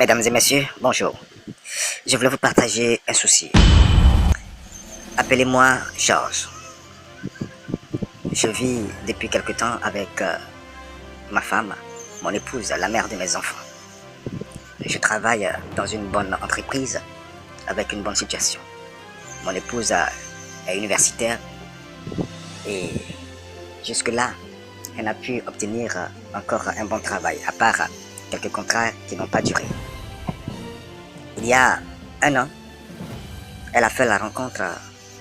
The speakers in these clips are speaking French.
Mesdames et messieurs, bonjour. Je voulais vous partager un souci. Appelez-moi Georges. Je vis depuis quelque temps avec ma femme, mon épouse, la mère de mes enfants. Je travaille dans une bonne entreprise avec une bonne situation. Mon épouse est universitaire et jusque-là, elle n'a pu obtenir encore un bon travail, à part quelques contrats qui n'ont pas duré. Il y a un an, elle a fait la rencontre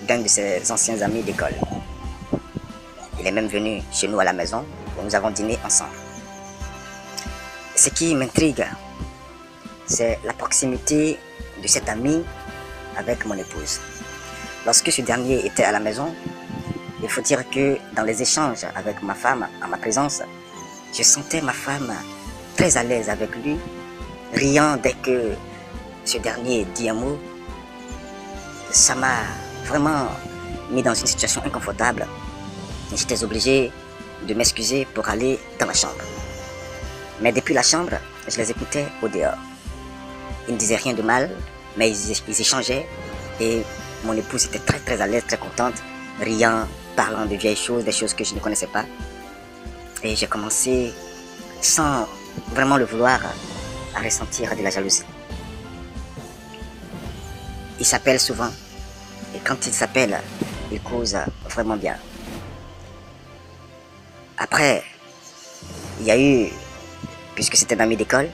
d'un de ses anciens amis d'école. Il est même venu chez nous à la maison où nous avons dîné ensemble. Ce qui m'intrigue, c'est la proximité de cet ami avec mon épouse. Lorsque ce dernier était à la maison, il faut dire que dans les échanges avec ma femme, en ma présence, je sentais ma femme très à l'aise avec lui, riant dès que ce dernier dit un mot. Ça m'a vraiment mis dans une situation inconfortable. J'étais obligé de m'excuser pour aller dans la chambre. Mais depuis la chambre, je les écoutais au dehors. Ils ne disaient rien de mal, mais ils échangeaient et mon épouse était très à l'aise, très contente, riant, parlant de vieilles choses, des choses que je ne connaissais pas. Et j'ai commencé, sans vraiment le vouloir, à ressentir de la jalousie. Ils s'appellent souvent et quand ils s'appellent, ils causent vraiment bien. Après, il y a eu, puisque c'était un ami d'école,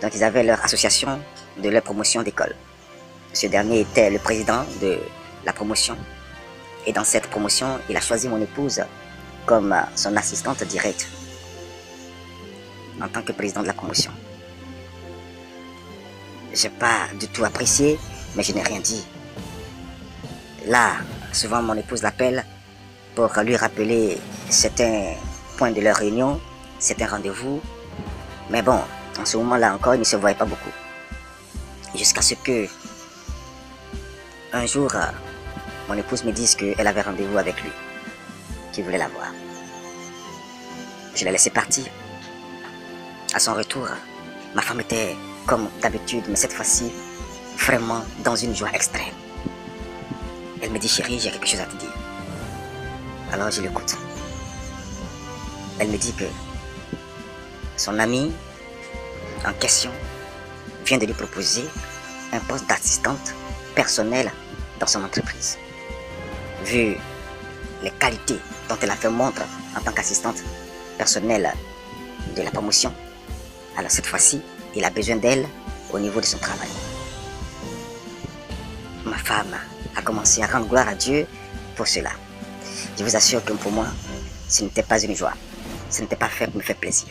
donc ils avaient leur association de leur promotion d'école. Ce dernier était le président de la promotion. Et dans cette promotion, il a choisi mon épouse comme son assistante directe en tant que président de la promotion. Je n'ai pas du tout apprécié, mais je n'ai rien dit. Là, souvent mon épouse l'appelle pour lui rappeler certains points de leur réunion, certains rendez-vous. Mais bon, en ce moment-là encore, ils ne se voyaient pas beaucoup. Jusqu'à ce que, un jour, mon épouse me dise qu'elle avait rendez-vous avec lui, qu'il voulait la voir. Je l'ai laissé partir. À son retour, ma femme était comme d'habitude, mais cette fois-ci, vraiment dans une joie extrême. Elle me dit, chérie, j'ai quelque chose à te dire. Alors je l'écoute. Elle me dit que son ami en question vient de lui proposer un poste d'assistante personnelle dans son entreprise. Vu les qualités dont elle a fait montre en tant qu'assistante personnelle de la promotion, alors cette fois-ci, il a besoin d'elle au niveau de son travail. Ma femme a commencé à rendre gloire à Dieu pour cela. Je vous assure que pour moi, ce n'était pas une joie. Ce n'était pas fait pour me faire plaisir.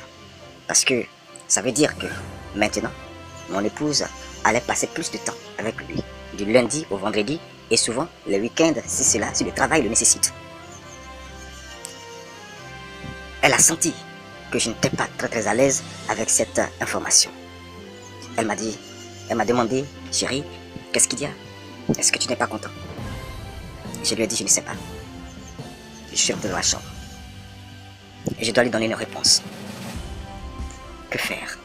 Parce que ça veut dire que maintenant, mon épouse allait passer plus de temps avec lui, du lundi au vendredi, et souvent les week-ends, si le travail le nécessite. Elle a senti que je n'étais pas très à l'aise avec cette information. Elle m'a demandé, chérie, qu'est-ce qu'il y a? Est-ce que tu n'es pas content? Je lui ai dit, je ne sais pas. Je suis rentré dans la chambre. Et je dois lui donner une réponse. Que faire?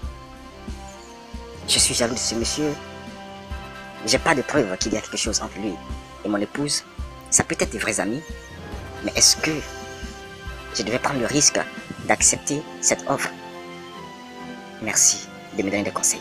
Je suis jaloux de ce monsieur. J'ai pas de preuve qu'il y a quelque chose entre lui et mon épouse. Ça peut être des vrais amis. Mais est-ce que je devais prendre le risque d'accepter cette offre? Merci de me donner des conseils.